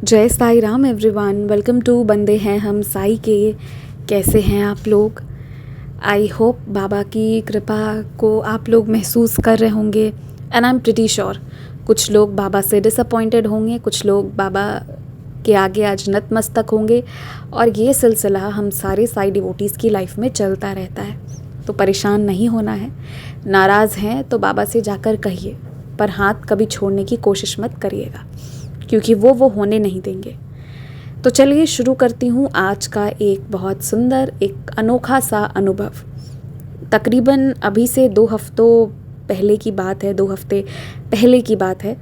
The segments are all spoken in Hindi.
जय Sai Ram everyone, welcome to बंदे हैं हम साई के। कैसे हैं आप लोग? आई होप बाबा की कृपा को आप लोग महसूस कर रहे होंगे and I am pretty sure कुछ लोग बाबा से डिसअपॉइंटेड होंगे, कुछ लोग बाबा के आगे आज नतमस्तक होंगे और ये सिलसिला हम सारे साई डिवोटीज़ की लाइफ में चलता रहता है। तो परेशान नहीं होना है, नाराज़ हैं तो बाबा से जाकर कहिए, पर हाथ कभी छोड़ने की कोशिश मत करिएगा क्योंकि वो होने नहीं देंगे। तो चलिए शुरू करती हूँ आज का एक बहुत सुंदर, एक अनोखा सा अनुभव। तकरीबन अभी से 2 हफ्तों पहले की बात है, 2 हफ्ते पहले की बात है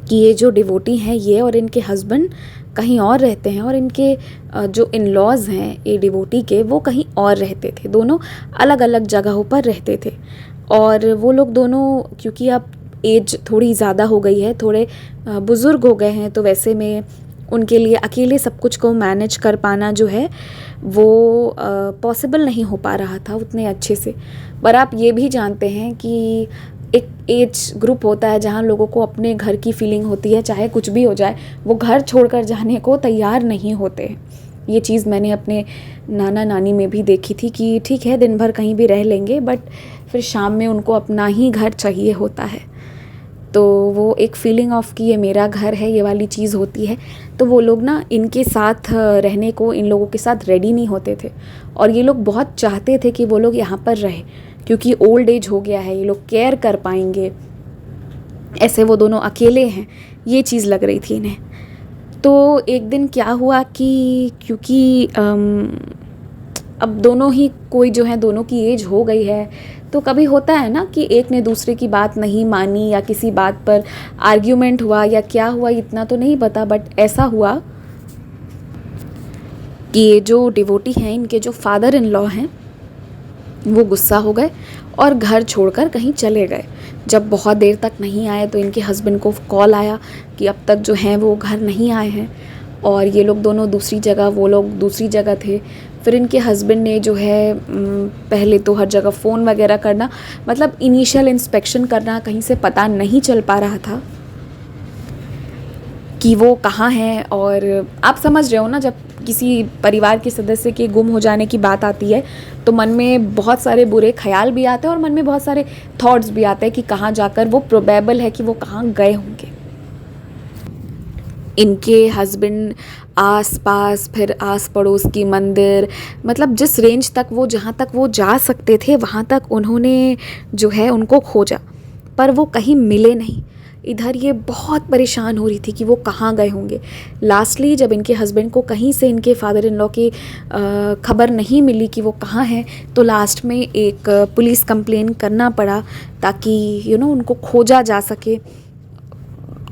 कि ये जो डिवोटी हैं ये और इनके हस्बैंड कहीं और रहते हैं और इनके जो इन लॉज हैं ये डिवोटी के, वो कहीं और रहते थे। दोनों अलग अलग जगहों पर रहते थे और वो लोग दोनों, क्योंकि अब एज थोड़ी ज़्यादा हो गई है, थोड़े बुज़ुर्ग हो गए हैं, तो वैसे में उनके लिए अकेले सब कुछ को मैनेज कर पाना जो है वो पॉसिबल नहीं हो पा रहा था उतने अच्छे से। पर आप ये भी जानते हैं कि एक एज ग्रुप होता है जहाँ लोगों को अपने घर की फीलिंग होती है, चाहे कुछ भी हो जाए वो घर छोड़कर जाने को तैयार नहीं होते हैं। ये चीज़ मैंने अपने नाना नानी में भी देखी थी कि ठीक है दिन भर कहीं भी रह लेंगे बट फिर शाम में उनको अपना ही घर चाहिए होता है। तो वो एक फीलिंग ऑफ कि ये मेरा घर है, ये वाली चीज़ होती है। तो वो लोग ना इनके साथ रहने को, इन लोगों के साथ रेडी नहीं होते थे और ये लोग बहुत चाहते थे कि वो लोग यहाँ पर रहे क्योंकि ओल्ड एज हो गया है, ये लोग केयर कर पाएंगे। ऐसे वो दोनों अकेले हैं, ये चीज़ लग रही थी इन्हें। तो एक दिन क्या हुआ कि क्योंकि अब दोनों ही कोई जो है, दोनों की एज हो गई है, तो कभी होता है ना कि एक ने दूसरे की बात नहीं मानी या किसी बात पर आर्ग्यूमेंट हुआ या क्या हुआ इतना तो नहीं पता, बट ऐसा हुआ कि ये जो डिवोटी हैं इनके जो फादर इन लॉ हैं वो गुस्सा हो गए और घर छोड़कर कहीं चले गए। जब बहुत देर तक नहीं आए तो इनके हस्बैंड को कॉल आया कि अब तक जो हैं वो घर नहीं आए हैं और ये लोग दोनों दूसरी जगह, वो लोग दूसरी जगह थे। फिर इनके हस्बैंड ने जो है पहले तो हर जगह फ़ोन वगैरह करना, मतलब इनिशियल इंस्पेक्शन करना, कहीं से पता नहीं चल पा रहा था कि वो कहाँ हैं। और आप समझ रहे हो ना, जब किसी परिवार के सदस्य के गुम हो जाने की बात आती है तो मन में बहुत सारे बुरे ख्याल भी आते हैं और मन में बहुत सारे थॉट्स भी आते हैं कि कहाँ जाकर, वो प्रोबेबल है कि वो कहाँ गए होंगे। इनके हस्बैंड आस पास, फिर आस पड़ोस की मंदिर, मतलब जिस रेंज तक वो, जहाँ तक वो जा सकते थे वहाँ तक उन्होंने जो है उनको खोजा, पर वो कहीं मिले नहीं। इधर ये बहुत परेशान हो रही थी कि वो कहाँ गए होंगे। लास्टली जब इनके हस्बैंड को कहीं से इनके फादर इन लॉ की खबर नहीं मिली कि वो कहाँ हैं, तो लास्ट में एक पुलिस कंप्लेन करना पड़ा ताकि उनको खोजा जा सके।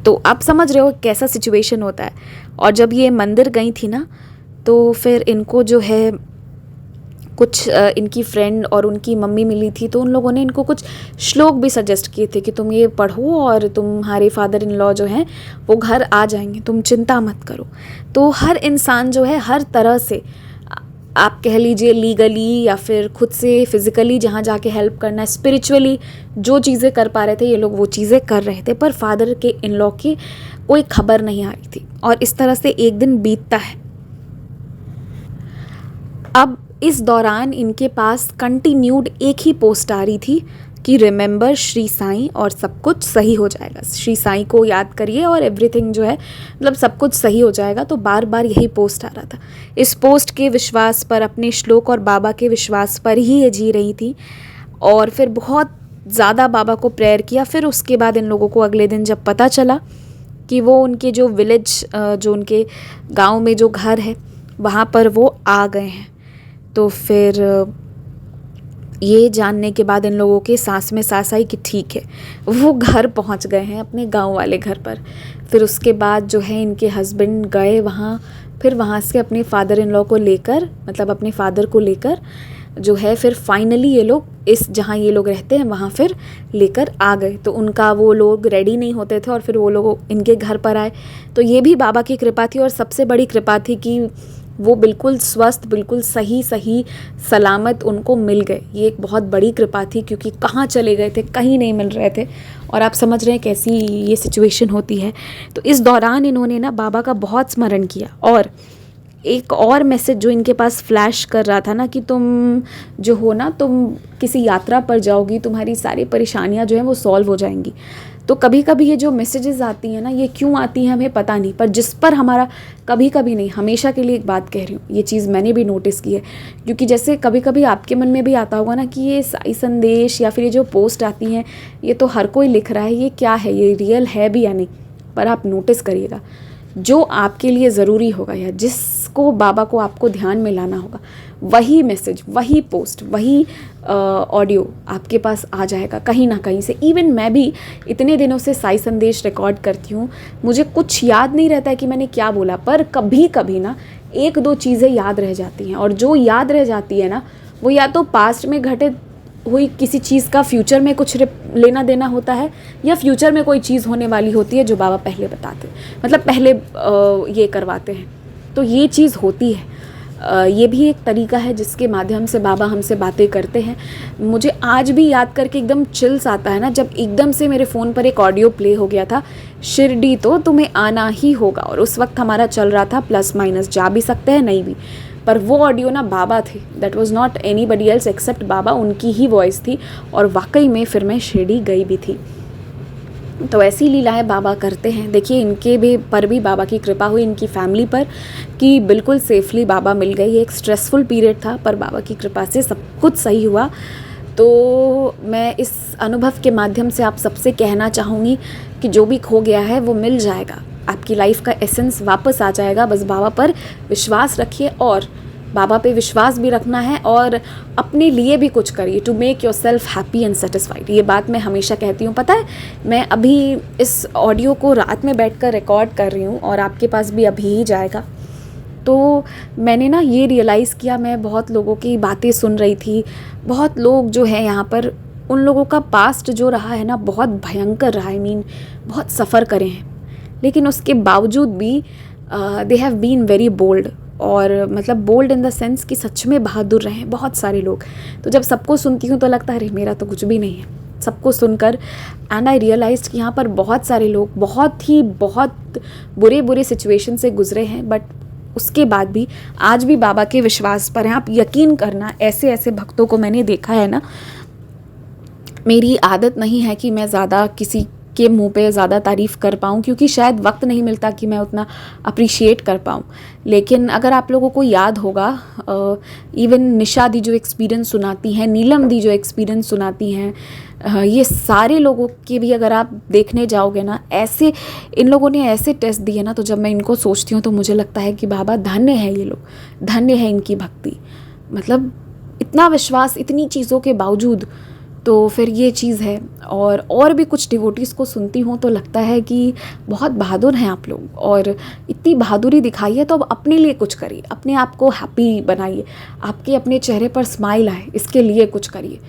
तो आप समझ रहे हो कैसा सिचुएशन होता है। और जब ये मंदिर गई थी ना, तो फिर इनको जो है कुछ इनकी फ्रेंड और उनकी मम्मी मिली थी, तो उन लोगों ने इनको कुछ श्लोक भी सजेस्ट किए थे कि तुम ये पढ़ो और तुम्हारे फादर इन लॉ जो हैं वो घर आ जाएंगे, तुम चिंता मत करो। तो हर इंसान जो है हर तरह से, आप कह लीजिए लीगली या फिर खुद से फिज़िकली जहाँ जाके हेल्प करना है, स्पिरिचुअली जो चीज़ें कर पा रहे थे ये लोग वो चीज़ें कर रहे थे, पर फादर के इन लॉ की कोई खबर नहीं आ रही थी। और इस तरह से एक दिन बीतता है। अब इस दौरान इनके पास कंटिन्यूड एक ही पोस्ट आ रही थी कि रिमेंबर श्री साईं और सब कुछ सही हो जाएगा, श्री साईं को याद करिए और एवरीथिंग जो है, मतलब सब कुछ सही हो जाएगा। तो बार बार यही पोस्ट आ रहा था। इस पोस्ट के विश्वास पर, अपने श्लोक और बाबा के विश्वास पर ही ये जी रही थी और फिर बहुत ज़्यादा बाबा को प्रेयर किया। फिर उसके बाद इन लोगों को अगले दिन जब पता चला कि वो उनके जो विलेज, जो उनके गाँव में जो घर है वहाँ पर वो आ गए हैं, तो फिर ये जानने के बाद इन लोगों के सांस में सांस आई कि ठीक है वो घर पहुंच गए हैं, अपने गांव वाले घर पर। फिर उसके बाद जो है इनके हस्बैंड गए वहाँ, फिर वहाँ से अपने फादर इन लॉ को लेकर, मतलब अपने फादर को लेकर जो है फिर फाइनली ये लोग इस, जहाँ ये लोग रहते हैं वहाँ फिर लेकर आ गए। तो उनका, वो लोग रेडी नहीं होते थे और फिर वो लोग इनके घर पर आए। तो ये भी बाबा की कृपा थी और सबसे बड़ी कृपा थी कि वो बिल्कुल स्वस्थ, बिल्कुल सही सलामत उनको मिल गए। ये एक बहुत बड़ी कृपा थी क्योंकि कहाँ चले गए थे, कहीं नहीं मिल रहे थे और आप समझ रहे हैं कैसी ये सिचुएशन होती है। तो इस दौरान इन्होंने ना बाबा का बहुत स्मरण किया, और एक और मैसेज जो इनके पास फ्लैश कर रहा था ना कि तुम जो हो ना, तुम किसी यात्रा पर जाओगी, तुम्हारी सारी परेशानियां जो हैं वो सॉल्व हो जाएंगी। तो कभी कभी ये जो मैसेजेस आती हैं ना, ये क्यों आती हैं हमें पता नहीं, पर जिस पर हमारा कभी कभी नहीं, हमेशा के लिए एक बात कह रही हूँ, ये चीज़ मैंने भी नोटिस की है। क्योंकि जैसे कभी कभी आपके मन में भी आता होगा ना कि ये साई संदेश या फिर ये जो पोस्ट आती हैं, ये तो हर कोई लिख रहा है, ये क्या है, ये रियल है भी या नहीं। पर आप नोटिस करिएगा, जो आपके लिए ज़रूरी होगा या जिसको बाबा को आपको ध्यान में लाना होगा, वही मैसेज, वही पोस्ट, वही ऑडियो आपके पास आ जाएगा कहीं ना कहीं से। इवन मैं भी इतने दिनों से साई संदेश रिकॉर्ड करती हूँ, मुझे कुछ याद नहीं रहता है कि मैंने क्या बोला, पर कभी कभी ना एक दो चीज़ें याद रह जाती हैं, और जो याद रह जाती है ना, वो या तो पास्ट में घटित हुई किसी चीज़ का फ्यूचर में कुछ लेना देना होता है, या फ्यूचर में कोई चीज़ होने वाली होती है जो बाबा पहले बताते हैं, मतलब पहले ये करवाते हैं। तो ये चीज़ होती है, ये भी एक तरीका है जिसके माध्यम से बाबा हमसे बातें करते हैं। मुझे आज भी याद करके एकदम चिल्स आता है ना, जब एकदम से मेरे फ़ोन पर एक ऑडियो प्ले हो गया था, शिरडी तो तुम्हें आना ही होगा, और उस वक्त हमारा चल रहा था प्लस माइनस, जा भी सकते हैं नहीं भी, पर वो ऑडियो ना बाबा थे, that was not anybody else except Baba, उनकी ही वॉइस थी, और वाकई में फिर मैं शिरडी गई भी थी। तो ऐसी लीलाएं बाबा करते हैं। देखिए, इनके भी पर भी बाबा की कृपा हुई, इनकी फैमिली पर, कि बिल्कुल सेफली बाबा मिल गए। ये एक स्ट्रेसफुल पीरियड था, पर बाबा की कृपा से सब कुछ सही हुआ। तो मैं इस अनुभव के माध्यम से आप सबसे कहना चाहूँगी कि जो भी खो गया है वो मिल जाएगा, आपकी लाइफ का एसेंस वापस आ जाएगा। बस बाबा पर विश्वास रखिए, और बाबा पे विश्वास भी रखना है, और अपने लिए भी कुछ करिए to make yourself happy and satisfied. ये बात मैं हमेशा कहती हूँ। पता है, मैं अभी इस ऑडियो को रात में बैठकर रिकॉर्ड कर रही हूँ, और आपके पास भी अभी ही जाएगा। तो मैंने ना ये रियलाइज़ किया, मैं बहुत लोगों की बातें सुन रही थी। बहुत लोग जो है यहाँ पर, उन लोगों का पास्ट जो रहा है ना, बहुत भयंकर रहा है, बहुत सफ़र करे हैं, लेकिन उसके बावजूद भी they have been very bold, और मतलब बोल्ड इन द सेंस कि सच में बहादुर रहे हैं बहुत सारे लोग। तो जब सबको सुनती हूँ तो लगता है अरे मेरा तो कुछ भी नहीं है, सबको सुनकर। एंड आई रियलाइज्ड कि यहाँ पर बहुत सारे लोग बहुत बुरे सिचुएशन से गुजरे हैं, बट उसके बाद भी आज भी बाबा के विश्वास पर हैं। आप यकीन करना, ऐसे ऐसे भक्तों को मैंने देखा है ना। मेरी आदत नहीं है कि मैं ज़्यादा किसी के मुंह पे ज़्यादा तारीफ़ कर पाऊँ, क्योंकि शायद वक्त नहीं मिलता कि मैं उतना अप्रिशिएट कर पाऊँ। लेकिन अगर आप लोगों को याद होगा, इवन निशा दी जो एक्सपीरियंस सुनाती हैं, नीलम दी जो एक्सपीरियंस सुनाती हैं, ये सारे लोगों के भी अगर आप देखने जाओगे ना, ऐसे इन लोगों ने ऐसे टेस्ट दिए ना, तो जब मैं इनको सोचती हूँ तो मुझे लगता है कि बाबा धन्य है ये लोग, धन्य है इनकी भक्ति। मतलब इतना विश्वास, इतनी चीज़ों के बावजूद। तो फिर ये चीज़ है। और भी कुछ डिवोटीज़ को सुनती हूँ तो लगता है कि बहुत बहादुर हैं आप लोग, और इतनी बहादुरी दिखाइए तो अब अपने लिए कुछ करिए, अपने आप को हैप्पी बनाइए, आपके अपने चेहरे पर स्माइल आए, इसके लिए कुछ करिए।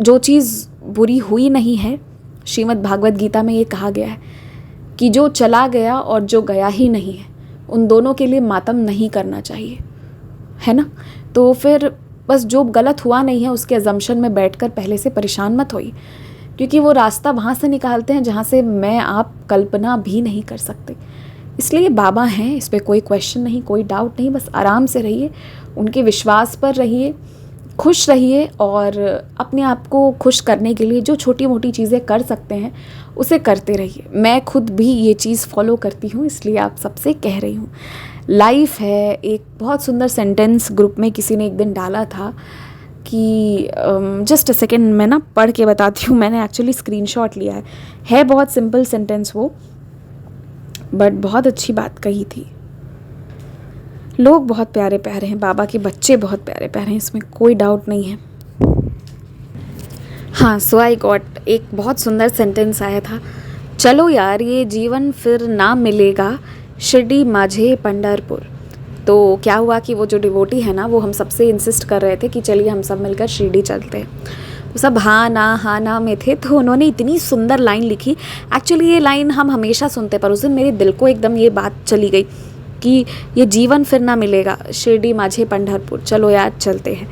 जो चीज़ बुरी हुई नहीं है, श्रीमद् भागवत गीता में ये कहा गया है कि जो चला गया और जो गया ही नहीं है, उन दोनों के लिए मातम नहीं करना चाहिए, है ना। तो फिर बस जो गलत हुआ नहीं है उसके अजम्पशन में बैठकर पहले से परेशान मत होइए, क्योंकि वो रास्ता वहाँ से निकालते हैं जहाँ से मैं आप कल्पना भी नहीं कर सकते। इसलिए बाबा हैं, इस पर कोई क्वेश्चन नहीं, कोई डाउट नहीं। बस आराम से रहिए, उनके विश्वास पर रहिए, खुश रहिए, और अपने आप को खुश करने के लिए जो छोटी मोटी चीज़ें कर सकते हैं उसे करते रहिए। मैं खुद भी ये चीज़ फॉलो करती हूँ, इसलिए आप सबसे कह रही हूँ। लाइफ है। एक बहुत सुंदर सेंटेंस ग्रुप में किसी ने एक दिन डाला था कि जस्ट अ सेकेंड, मैं ना पढ़ के बताती हूँ, मैंने एक्चुअली स्क्रीनशॉट लिया है बहुत सिंपल सेंटेंस वो, बट बहुत अच्छी बात कही थी। लोग बहुत प्यारे प्यारे हैं, बाबा के बच्चे बहुत प्यारे प्यारे हैं, इसमें कोई डाउट नहीं है। हाँ, सो आई गॉट, एक बहुत सुंदर सेंटेंस आया था, चलो यार ये जीवन फिर ना मिलेगा, शिरडी माझे पंढरपुर। तो क्या हुआ कि वो जो डिवोटी है ना, वो हम सबसे इंसिस्ट कर रहे थे कि चलिए हम सब मिलकर शिरडी चलते हैं। तो सब हाँ ना में थे। तो उन्होंने इतनी सुंदर लाइन लिखी, एक्चुअली ये लाइन हम हमेशा सुनते, पर उस दिन मेरे दिल को एकदम ये बात चली गई कि ये जीवन फिर ना मिलेगा, शिरडी माझे पंढरपुर, चलो यार चलते हैं।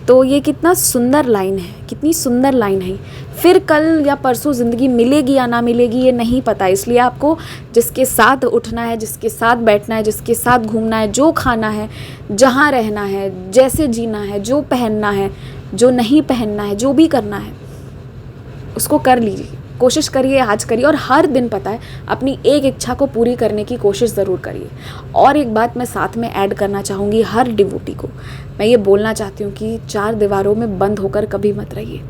तो ये कितना सुंदर लाइन है, कितनी सुंदर लाइन है। फिर कल या परसों ज़िंदगी मिलेगी या ना मिलेगी ये नहीं पता, इसलिए आपको जिसके साथ उठना है, जिसके साथ बैठना है, जिसके साथ घूमना है, जो खाना है, जहाँ रहना है, जैसे जीना है, जो पहनना है, जो नहीं पहनना है, जो भी करना है उसको कर लीजिए, कोशिश करिए, आज करिए। और हर दिन पता है अपनी एक इच्छा को पूरी करने की कोशिश ज़रूर करिए। और एक बात मैं साथ में ऐड करना चाहूँगी, हर डिवोटी को मैं ये बोलना चाहती हूँ कि चार दीवारों में बंद होकर कभी मत रहिए।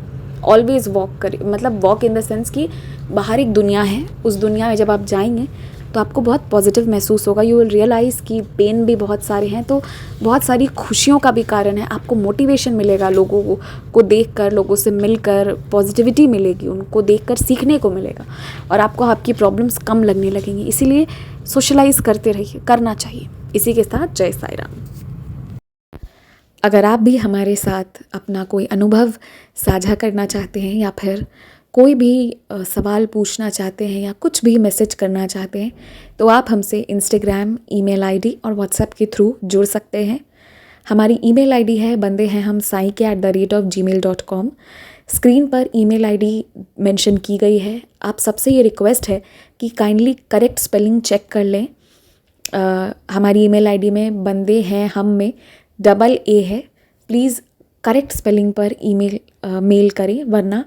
ऑलवेज़ वॉक करिए, मतलब वॉक इन द सेंस कि बाहर एक दुनिया है, उस दुनिया में जब आप जाएंगे तो आपको बहुत पॉजिटिव महसूस होगा। यू विल रियलाइज़ कि पेन भी बहुत सारे हैं तो बहुत सारी खुशियों का भी कारण है। आपको मोटिवेशन मिलेगा, लोगों को देख कर, लोगों से मिलकर पॉजिटिविटी मिलेगी, उनको देख कर सीखने को मिलेगा और आपको आपकी प्रॉब्लम्स कम लगने लगेंगी। इसीलिए सोशलाइज़ करते रहिए, करना चाहिए। इसी के साथ जय साई राम। अगर आप भी हमारे साथ अपना कोई अनुभव साझा करना चाहते हैं या फिर कोई भी सवाल पूछना चाहते हैं या कुछ भी मैसेज करना चाहते हैं तो आप हमसे इंस्टाग्राम, ईमेल आईडी और व्हाट्सएप के थ्रू जुड़ सकते हैं। हमारी ईमेल आईडी है bandeheham@gmail.com। स्क्रीन पर ईमेल आईडी मेंशन की गई है। आप सबसे ये रिक्वेस्ट है कि काइंडली करेक्ट स्पेलिंग चेक कर लें। हमारी ईमेल आईडी में बंदे हैं हम में डबल ए है। प्लीज़ करेक्ट स्पेलिंग पर मेल करें, वरना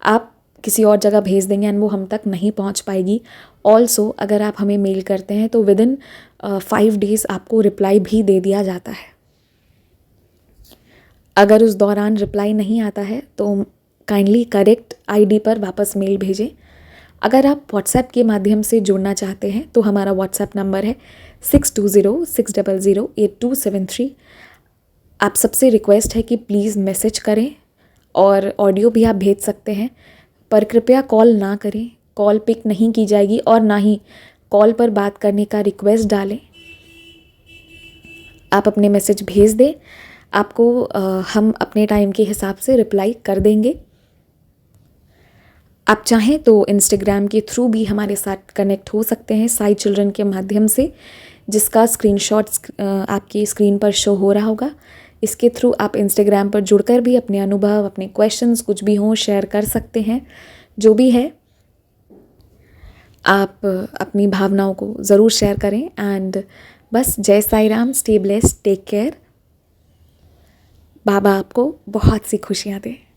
आप किसी और जगह भेज देंगे एंड वो हम तक नहीं पहुंच पाएगी। ऑल्सो अगर आप हमें मेल करते हैं तो विदिन 5 डेज़ आपको रिप्लाई भी दे दिया जाता है। अगर उस दौरान रिप्लाई नहीं आता है तो काइंडली करेक्ट आईडी पर वापस मेल भेजें। अगर आप व्हाट्सएप के माध्यम से जुड़ना चाहते हैं तो हमारा व्हाट्सएप नंबर है 6206008273। आप सबसे रिक्वेस्ट है कि प्लीज़ मैसेज करें और ऑडियो भी आप भेज सकते हैं, पर कृपया कॉल ना करें। कॉल पिक नहीं की जाएगी और ना ही कॉल पर बात करने का रिक्वेस्ट डालें। आप अपने मैसेज भेज दें, आपको हम अपने टाइम के हिसाब से रिप्लाई कर देंगे। आप चाहें तो इंस्टाग्राम के थ्रू भी हमारे साथ कनेक्ट हो सकते हैं, साई चिल्ड्रन के माध्यम से, जिसका स्क्रीनशॉट आपकी स्क्रीन पर शो हो रहा होगा। इसके थ्रू आप इंस्टाग्राम पर जुड़कर भी अपने अनुभव, अपने क्वेश्चंस कुछ भी हों शेयर कर सकते हैं। जो भी है आप अपनी भावनाओं को ज़रूर शेयर करें। एंड बस Jai Sai Ram, stay blessed, take care. Baba आपको बहुत सी खुशियाँ दें।